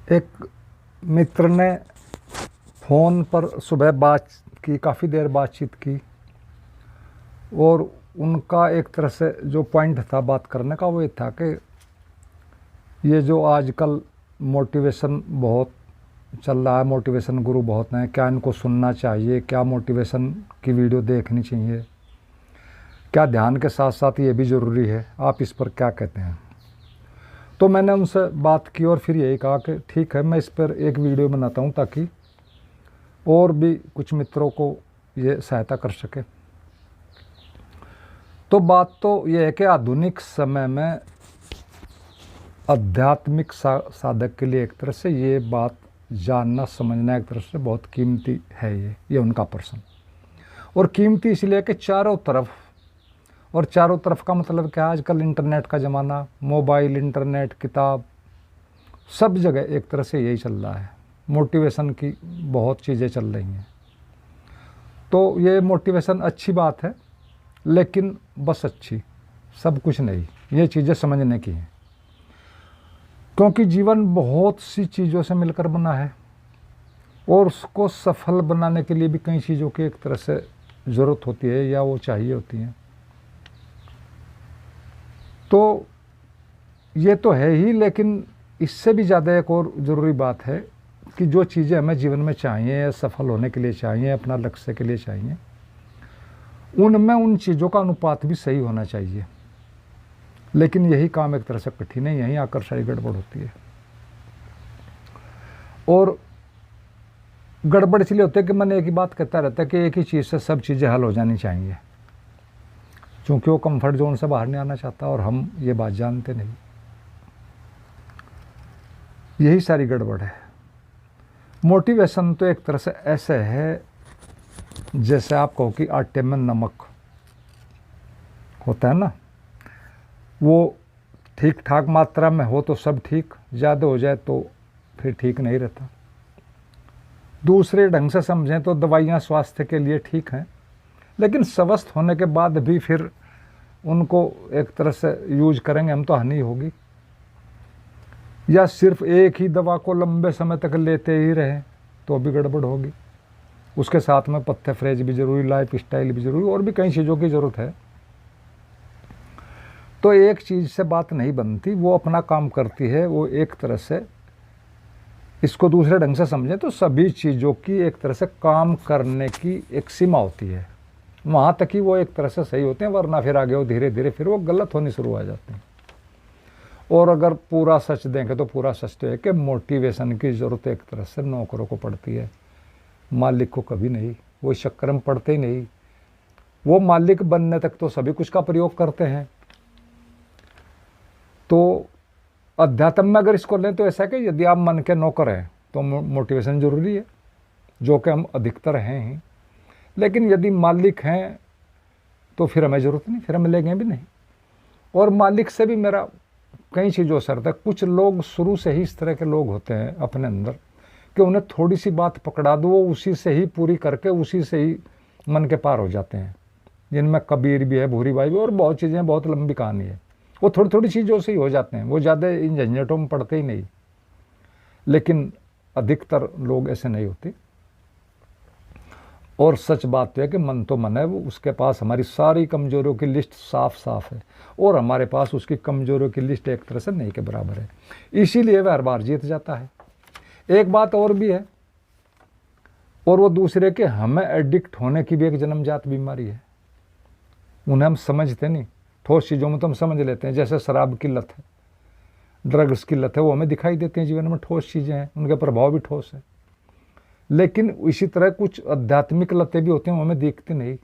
एक मित्र ने फ़ोन पर सुबह बात की, काफ़ी देर बातचीत की और उनका एक तरह से जो पॉइंट था बात करने का वो ये था कि ये जो आजकल मोटिवेशन बहुत चल रहा है, मोटिवेशन गुरु बहुत हैं, क्या इनको सुनना चाहिए, क्या मोटिवेशन की वीडियो देखनी चाहिए, क्या ध्यान के साथ साथ ये भी ज़रूरी है, आप इस पर क्या कहते हैं। तो मैंने उनसे बात की और फिर यही कहा कि ठीक है, मैं इस पर एक वीडियो बनाता हूँ ताकि और भी कुछ मित्रों को ये सहायता कर सके। तो बात तो ये है कि आधुनिक समय में आध्यात्मिक साधक के लिए एक तरह से ये बात जानना समझना एक तरह से बहुत कीमती है। ये उनका प्रश्न, और कीमती इसलिए कि चारों तरफ का मतलब क्या, आजकल इंटरनेट का ज़माना, मोबाइल, इंटरनेट, किताब, सब जगह एक तरह से यही चल रहा है। मोटिवेशन की बहुत चीज़ें चल रही हैं। तो ये मोटिवेशन अच्छी बात है, लेकिन बस अच्छी सब कुछ नहीं, ये चीज़ें समझने की हैं। क्योंकि जीवन बहुत सी चीज़ों से मिलकर बना है और उसको सफल बनाने के लिए भी कई चीज़ों की एक तरह से ज़रूरत होती है या वो चाहिए होती हैं। तो ये तो है ही, लेकिन इससे भी ज़्यादा एक और ज़रूरी बात है कि जो चीज़ें हमें जीवन में चाहिए या सफल होने के लिए चाहिए, अपना लक्ष्य के लिए चाहिए, उनमें उन चीज़ों का अनुपात भी सही होना चाहिए। लेकिन यही काम एक तरह से कठिन है, यहीं आकर सारी गड़बड़ होती है। और गड़बड़ इसलिए होती है कि मन एक ही बात कहता रहता है कि एक ही चीज़ से सब चीज़ें हल हो जानी चाहिए, क्योंकि वो कंफर्ट जोन से बाहर नहीं आना चाहता और हम ये बात जानते नहीं। यही सारी गड़बड़ है। मोटिवेशन तो एक तरह से ऐसे है जैसे आप कहो कि आटे में नमक होता है ना, वो ठीक ठाक मात्रा में हो तो सब ठीक, ज़्यादा हो जाए तो फिर ठीक नहीं रहता। दूसरे ढंग से समझें तो दवाइयाँ स्वास्थ्य के लिए ठीक हैं, लेकिन स्वस्थ होने के बाद भी फिर उनको एक तरह से यूज करेंगे हम तो हानि होगी। या सिर्फ एक ही दवा को लंबे समय तक लेते ही रहें तो भी गड़बड़ होगी। उसके साथ में पत्ते फ्रेज भी ज़रूरी, लाइफ स्टाइल भी ज़रूरी, और भी कई चीज़ों की ज़रूरत है। तो एक चीज़ से बात नहीं बनती, वो अपना काम करती है। वो एक तरह से इसको दूसरे ढंग से समझें तो सभी चीज़ों की एक तरह से काम करने की एक सीमा होती है, वहाँ तक ही वो एक तरह से सही होते हैं, वरना फिर आगे वो धीरे धीरे फिर वो गलत होनी शुरू हो जाते हैं। और अगर पूरा सच देखें तो पूरा सच तो है कि मोटिवेशन की ज़रूरत एक तरह से नौकरों को पड़ती है, मालिक को कभी नहीं। वो इस चक्कर में पड़ते ही नहीं। वो मालिक बनने तक तो सभी कुछ का प्रयोग करते हैं। तो अध्यात्म में अगर इसको लें तो ऐसा है कि यदि आप मन के नौकर हैं तो मोटिवेशन ज़रूरी है, जो कि हम अधिकतर हैं ही। लेकिन यदि मालिक हैं तो फिर हमें ज़रूरत नहीं, फिर हम लेंगे भी नहीं। और मालिक से भी मेरा कई चीज़ों से रहता है। कुछ लोग शुरू से ही इस तरह के लोग होते हैं अपने अंदर कि उन्हें थोड़ी सी बात पकड़ा दो, वो उसी से ही पूरी करके उसी से ही मन के पार हो जाते हैं। जिनमें कबीर भी है, भूरी बाई भी, और बहुत चीज़ें, बहुत लंबी कहानी है। वो थोड़ी थोड़ी चीज़ों से ही हो जाते हैं, वो ज़्यादा इन झंझटों में पड़ते ही नहीं। लेकिन अधिकतर लोग ऐसे नहीं होते। और सच बात तो है कि मन तो मन है, वो उसके पास हमारी सारी कमज़ोरियों की लिस्ट साफ साफ है, और हमारे पास उसकी कमज़ोरियों की लिस्ट एक तरह से नहीं के बराबर है। इसीलिए वह हर बार जीत जाता है। एक बात और भी है, और वो दूसरे के हमें एडिक्ट होने की भी एक जन्मजात बीमारी है। उन्हें हम समझते नहीं। ठोस चीज़ों में तो हम समझ लेते हैं, जैसे शराब की लत है, ड्रग्स की लत है, वो हमें दिखाई देती हैं जीवन में, ठोस चीज़ें हैं, उनके प्रभाव भी ठोस है। लेकिन इसी तरह कुछ आध्यात्मिक लतें भी होती हैं, वो हमें दिखती नहीं।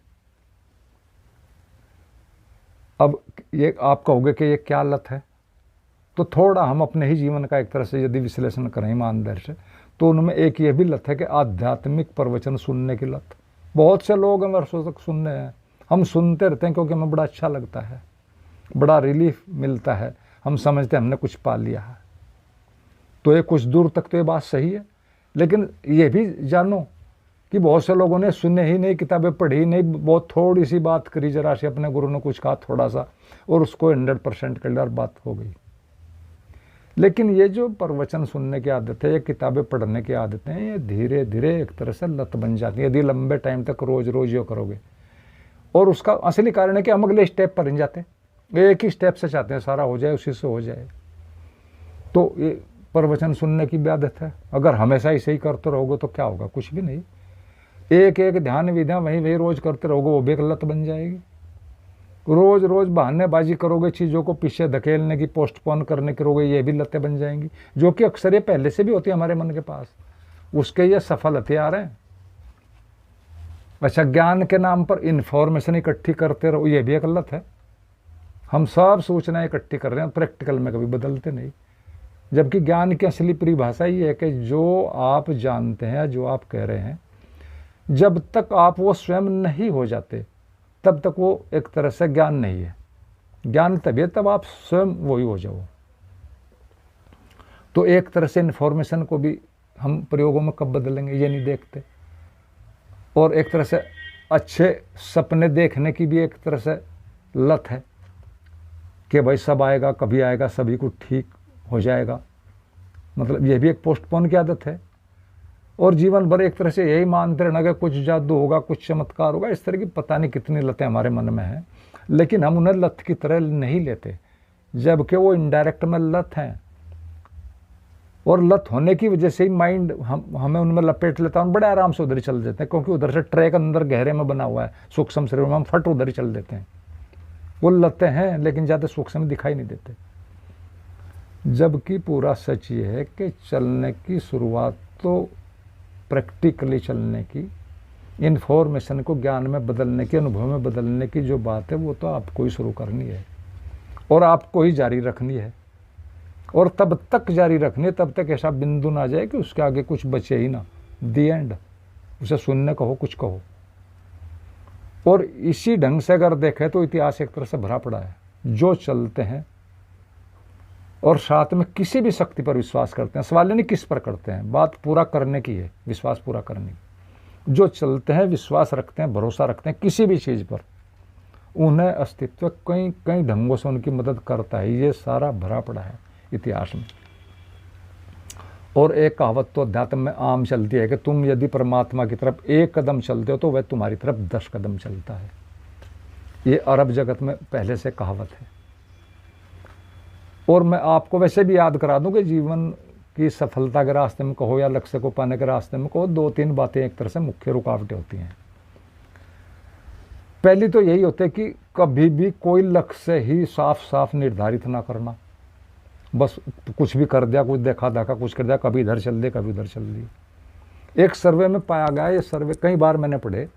अब ये आप कहोगे कि ये क्या लत है, तो थोड़ा हम अपने ही जीवन का एक तरह से यदि विश्लेषण करें ईमानदारी से, तो उनमें एक ये भी लत है कि आध्यात्मिक प्रवचन सुनने की लत। बहुत से लोग हम वर्षों तक सुनने हैं, हम सुनते रहते हैं क्योंकि हमें बड़ा अच्छा लगता है, बड़ा रिलीफ मिलता है, हम समझते हैं हमने कुछ पा लिया है। तो ये कुछ दूर तक तो ये बात सही है, लेकिन ये भी जानो कि बहुत से लोगों ने सुने ही नहीं, किताबें पढ़ी नहीं, बहुत थोड़ी सी बात करी, जरा से अपने गुरु ने कुछ कहा थोड़ा सा, और उसको 100% कर लिया और बात हो गई। लेकिन ये जो प्रवचन सुनने की आदत है, ये किताबें पढ़ने की आदतें हैं, ये धीरे धीरे एक तरह से लत बन जाती है यदि लंबे टाइम तक रोज रोज ये करोगे। और उसका असली कारण है कि हम अगले स्टेप पर नहीं जाते, एक ही स्टेप से चाहते हैं सारा हो जाए, उसी से हो जाए। तो ये प्रवचन सुनने की भी आदत है। अगर हमेशा ऐसे ही करते रहोगे तो क्या होगा? कुछ भी नहीं। एक एक ध्यान विधियाँ वही वही रोज करते रहोगे, वो भी एक लत बन जाएगी। रोज रोज बहानेबाजी करोगे, चीज़ों को पीछे धकेलने की, पोस्टपोन करने की करोगे, ये भी लतें बन जाएंगी, जो कि अक्सर ये पहले से भी होती है हमारे मन के पास। उसके ये सफल हथियार हैं। अच्छा, ज्ञान के नाम पर इन्फॉर्मेशन इकट्ठी करते रहो, ये भी एक लत है। हम सब सूचनाएं इकट्ठी कर रहे हैं, प्रैक्टिकल में कभी बदलते नहीं। जबकि ज्ञान की असली परिभाषा ये है कि जो आप जानते हैं, जो आप कह रहे हैं, जब तक आप वो स्वयं नहीं हो जाते तब तक वो एक तरह से ज्ञान नहीं है। ज्ञान तभी है तब आप स्वयं वही हो जाओ। तो एक तरह से इन्फॉर्मेशन को भी हम प्रयोगों में कब बदलेंगे ये नहीं देखते। और एक तरह से अच्छे सपने देखने की भी एक तरह से लत है कि भाई सब आएगा, कभी आएगा, सभी को ठीक हो जाएगा। मतलब ये भी एक पोस्टपोन की आदत है। और जीवन भर एक तरह से यही मानते रहना कि कुछ जादू होगा, कुछ चमत्कार होगा। इस तरह की पता नहीं कितनी लतें हमारे मन में हैं, लेकिन हम उन्हें लत की तरह नहीं लेते, जबकि वो इनडायरेक्ट में लत हैं। और लत होने की वजह से ही माइंड हमें उनमें लपेट लेता है, हम बड़े आराम से उधर ही चल देते हैं, क्योंकि उधर से ट्रैक अंदर गहरे में बना हुआ है, सूक्ष्म शरीर में, हम फट उधर ही चल देते हैं। वो लतें हैं लेकिन ज़्यादा सूक्ष्म में दिखाई नहीं देते। जबकि पूरा सच ये है कि चलने की शुरुआत तो प्रैक्टिकली चलने की, इन्फॉर्मेशन को ज्ञान में बदलने की, अनुभव में बदलने की जो बात है वो तो आपको ही शुरू करनी है और आपको ही जारी रखनी है। और तब तक जारी रखनी है, तब तक ऐसा बिंदु ना आ जाए कि उसके आगे कुछ बचे ही ना, दी एंड। उसे सुनने कहो, कुछ कहो। और इसी ढंग से अगर देखें तो इतिहास एक तरह से भरा पड़ा है। जो चलते हैं और साथ में किसी भी शक्ति पर विश्वास करते हैं, सवाल नहीं किस पर करते हैं, बात पूरा करने की है, विश्वास पूरा करने की। जो चलते हैं, विश्वास रखते हैं, भरोसा रखते हैं किसी भी चीज़ पर, उन्हें अस्तित्व कई कई ढंगों से उनकी मदद करता है। ये सारा भरा पड़ा है इतिहास में। और एक कहावत तो अध्यात्म में आम चलती है कि तुम यदि परमात्मा की तरफ एक कदम चलते हो तो वह तुम्हारी तरफ 10 कदम चलता है। ये अरब जगत में पहले से कहावत है। और मैं आपको वैसे भी याद करा दूं कि जीवन की सफलता के रास्ते में कहो या लक्ष्य को पाने के रास्ते में कहो, 2-3 बातें एक तरह से मुख्य रुकावटें होती हैं। पहली तो यही होती है कि कभी भी कोई लक्ष्य ही साफ साफ निर्धारित ना करना, बस कुछ भी कर दिया, कुछ देखा देखा कुछ कर दिया, कभी इधर चल दिए, कभी उधर चल दिए। एक सर्वे में पाया गया, ये सर्वे कई बार मैंने पढ़े,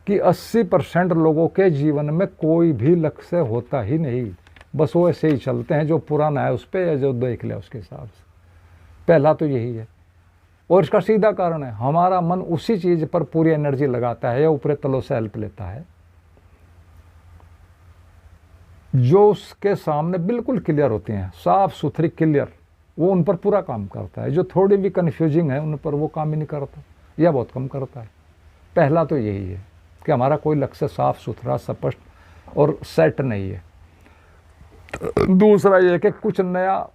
कि 80% लोगों के जीवन में कोई भी लक्ष्य होता ही नहीं, बस वो ऐसे ही चलते हैं, जो पुराना है उस पर या जो देख लिया उसके हिसाब से। पहला तो यही है। और इसका सीधा कारण है, हमारा मन उसी चीज़ पर पूरी एनर्जी लगाता है या ऊपरी तलों से हेल्प लेता है जो उसके सामने बिल्कुल क्लियर होती हैं, साफ सुथरी क्लियर, वो उन पर पूरा काम करता है। जो थोड़ी भी कन्फ्यूजिंग है उन पर वो काम ही नहीं करता या बहुत कम करता है। पहला तो यही है कि हमारा कोई लक्ष्य साफ सुथरा, स्पष्ट और सेट नहीं है। दूसरा ये कि कुछ नया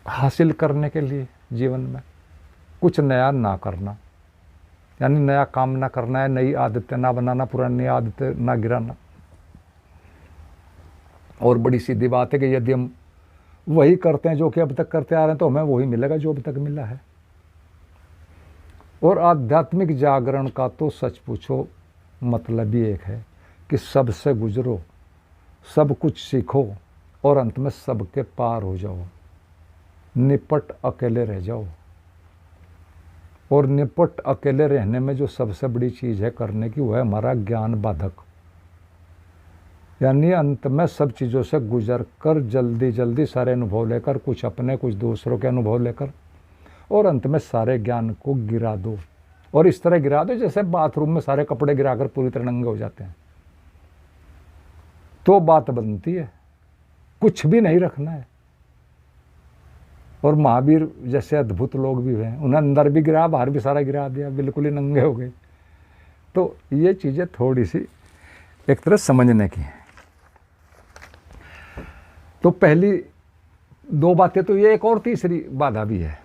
हासिल करने के लिए जीवन में कुछ नया ना करना, यानी नया काम ना करना है, नई आदतें ना बनाना, पुरानी आदतें ना गिराना। और बड़ी सीधी बात है कि यदि हम वही करते हैं जो कि अब तक करते आ रहे हैं तो हमें वही मिलेगा जो अब तक मिला है। और आध्यात्मिक जागरण का तो सच पूछो मतलब ही एक है कि सबसे गुजरो, सब कुछ सीखो और अंत में सबके पार हो जाओ, निपट अकेले रह जाओ। और निपट अकेले रहने में जो सबसे बड़ी चीज़ है करने की, वो है हमारा ज्ञान बाधक। यानी अंत में सब चीज़ों से गुजर कर जल्दी जल्दी सारे अनुभव लेकर, कुछ अपने कुछ दूसरों के अनुभव लेकर, और अंत में सारे ज्ञान को गिरा दो। और इस तरह गिरा दो जैसे बाथरूम में सारे कपड़े गिराकर पूरी तरह नंगे हो जाते हैं। तो बात बनती है, कुछ भी नहीं रखना है। और महावीर जैसे अद्भुत लोग भी हैं, उन्हें अंदर भी गिरा, बाहर भी सारा गिरा दिया, बिल्कुल ही नंगे हो गए। तो ये चीज़ें थोड़ी सी एक तरह समझने की हैं। तो पहली दो बातें तो ये, एक और तीसरी बाधा भी है,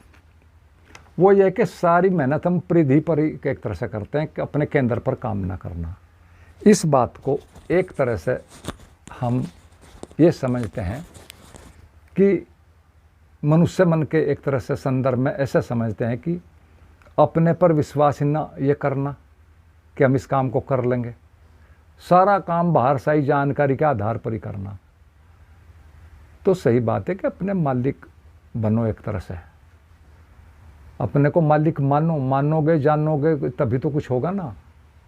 वो ये कि सारी मेहनत हम परिधि पर ही एक तरह से करते हैं कि अपने केंद्र पर काम ना करना। इस बात को एक तरह से हम ये समझते हैं कि मनुष्य मन के एक तरह से संदर्भ में ऐसे समझते हैं कि अपने पर विश्वास ही ना ये करना कि हम इस काम को कर लेंगे, सारा काम बाहर से ही जानकारी के आधार पर ही करना। तो सही बात है कि अपने मालिक बनो, एक तरह से अपने को मालिक मानो, मानोगे जानोगे तभी तो कुछ होगा ना,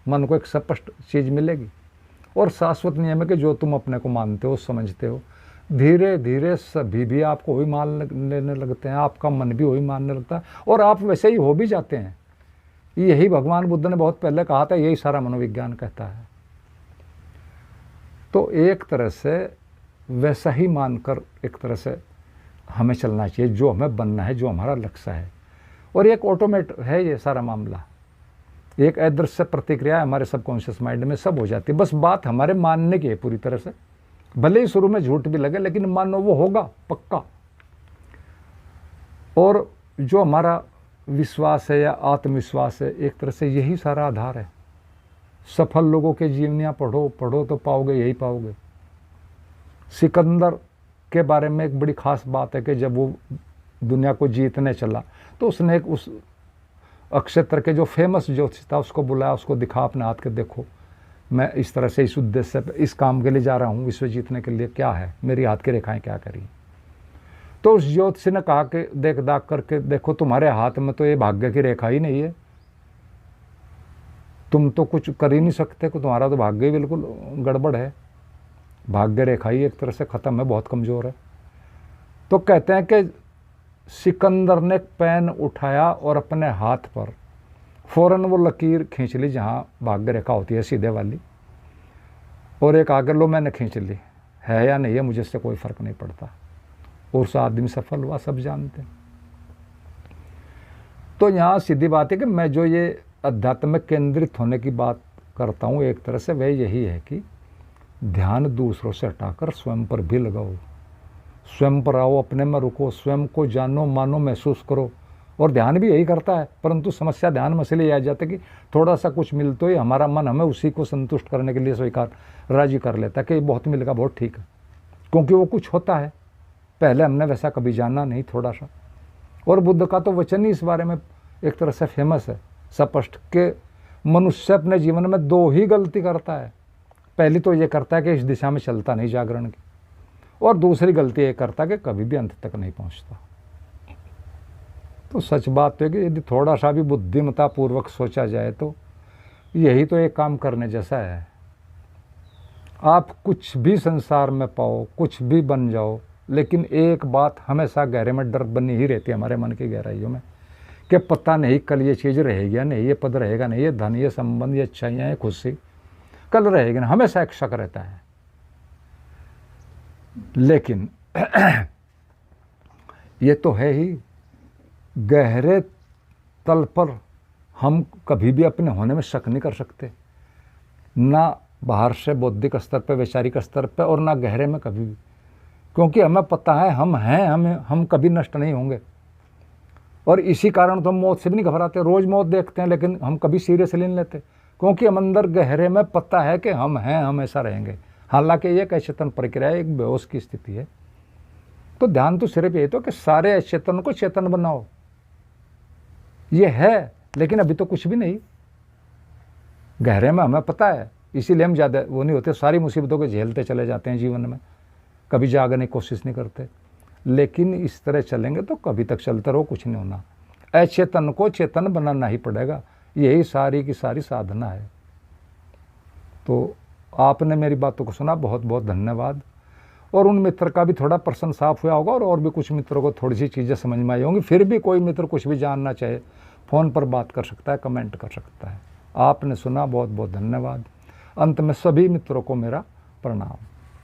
मन को एक स्पष्ट चीज़ मिलेगी। और शाश्वत नियम है कि जो तुम अपने को मानते हो समझते हो, धीरे धीरे सभी भी आपको वही मान लेने लगते हैं, आपका मन भी वही मानने लगता है और आप वैसे ही हो भी जाते हैं। यही भगवान बुद्ध ने बहुत पहले कहा था, यही सारा मनोविज्ञान कहता है। तो एक तरह से वैसा ही मानकर एक तरह से हमें चलना चाहिए, जो हमें बनना है, जो हमारा लक्ष्य है। और एक ऑटोमेट है ये सारा मामला, एक अदृश्य प्रतिक्रिया हमारे सबकॉन्शियस माइंड में सब हो जाती है। बस बात हमारे मानने की है पूरी तरह से, भले ही शुरू में झूठ भी लगे लेकिन मानो वो होगा पक्का। और जो हमारा विश्वास है या आत्मविश्वास है, एक तरह से यही सारा आधार है। सफल लोगों के जीवनियाँ पढ़ो तो पाओगे, यही पाओगे। सिकंदर के बारे में एक बड़ी खास बात है कि जब वो दुनिया को जीतने चला तो उसने एक उस अक्षेत्र के जो फेमस ज्योतिष था उसको बुलाया, उसको दिखा अपने हाथ के, देखो मैं इस तरह से इस उद्देश्य से इस काम के लिए जा रहा हूँ, विश्व जीतने के लिए क्या है, मेरी हाथ की रेखाएं क्या करी। तो उस ज्योतिषी ने कहा कि देख दाख करके देखो, तुम्हारे हाथ में तो ये भाग्य की रेखा ही नहीं है, तुम तो कुछ कर ही नहीं सकते, कि तुम्हारा तो भाग्य ही बिल्कुल गड़बड़ है, भाग्य रेखा ही एक तरह से ख़त्म है, बहुत कमज़ोर है। तो कहते हैं कि सिकंदर ने पेन उठाया और अपने हाथ पर फ़ौरन वो लकीर खींच ली जहाँ भाग्य रेखा होती है सीधे वाली, और एक आगे लो मैंने खींच ली, है या नहीं है मुझे इससे कोई फ़र्क नहीं पड़ता। और उस आदमी सफल हुआ, सब जानते हैं। तो यहाँ सीधी बात है कि मैं जो ये अध्यात्म में केंद्रित होने की बात करता हूँ एक तरह से वह यही है कि ध्यान दूसरों से हटाकर स्वयं पर भी लगाओ, स्वयं पर आओ, अपने में रुको, स्वयं को जानो, मानो, महसूस करो। और ध्यान भी यही करता है, परंतु समस्या ध्यान में इसलिए आ जाती है कि थोड़ा सा कुछ मिल तो ही हमारा मन हमें उसी को संतुष्ट करने के लिए स्वीकार राजी कर लेता है कि बहुत मिलेगा बहुत ठीक है, क्योंकि वो कुछ होता है, पहले हमने वैसा कभी जाना नहीं थोड़ा सा। और बुद्ध का तो वचन ही इस बारे में एक तरह से फेमस है, स्पष्ट, कि मनुष्य अपने जीवन में दो ही गलती करता है। पहली तो ये करता है कि इस दिशा में चलता नहीं जागरण की, और दूसरी गलती ये करता है कि कभी भी अंत तक नहीं पहुंचता। तो सच बात है कि यदि थोड़ा सा भी बुद्धिमत्ता पूर्वक सोचा जाए तो यही तो एक काम करने जैसा है। आप कुछ भी संसार में पाओ, कुछ भी बन जाओ, लेकिन एक बात हमेशा गहरे में डर बनी ही रहती है हमारे मन की गहराइयों में कि पता नहीं कल ये चीज़ रहेगी या नहीं, ये पद रहेगा नहीं, ये धन, ये संबंध, ये अच्छाइयाँ, ये खुशी कल रहेगी ना, हमेशा एक शक रहता है। लेकिन ये तो है ही, गहरे तल पर हम कभी भी अपने होने में शक नहीं कर सकते, ना बाहर से बौद्धिक स्तर पे, वैचारिक स्तर पे, और ना गहरे में कभी भी, क्योंकि हमें पता है हम हैं, हम कभी नष्ट नहीं होंगे। और इसी कारण तो हम मौत से भी नहीं घबराते, रोज़ मौत देखते हैं लेकिन हम कभी सीरियसली नहीं लेते, क्योंकि हम अंदर गहरे में पता है कि हम हैं, हमेशा रहेंगे। हालांकि ये एक अचेतन प्रक्रिया है, एक बेहोश की स्थिति है। तो ध्यान तो सिर्फ ये तो कि सारे अचेतन को चेतन बनाओ, ये है, लेकिन अभी तो कुछ भी नहीं, गहरे में हमें पता है, इसीलिए हम ज़्यादा वो नहीं होते, सारी मुसीबतों को झेलते चले जाते हैं जीवन में, कभी जागने की कोशिश नहीं करते। लेकिन इस तरह चलेंगे तो कभी तक चलते रहो, कुछ नहीं होना। अचेतन को चेतन बनाना ही पड़ेगा, यही सारी की सारी साधना है। तो आपने मेरी बातों को सुना, बहुत बहुत धन्यवाद। और उन मित्र का भी थोड़ा प्रश्न साफ हुआ होगा, और भी कुछ मित्रों को थोड़ी सी चीज़ें समझ में आई होंगी। फिर भी कोई मित्र कुछ भी जानना चाहे फ़ोन पर बात कर सकता है, कमेंट कर सकता है। आपने सुना, बहुत बहुत धन्यवाद। अंत में सभी मित्रों को मेरा प्रणाम।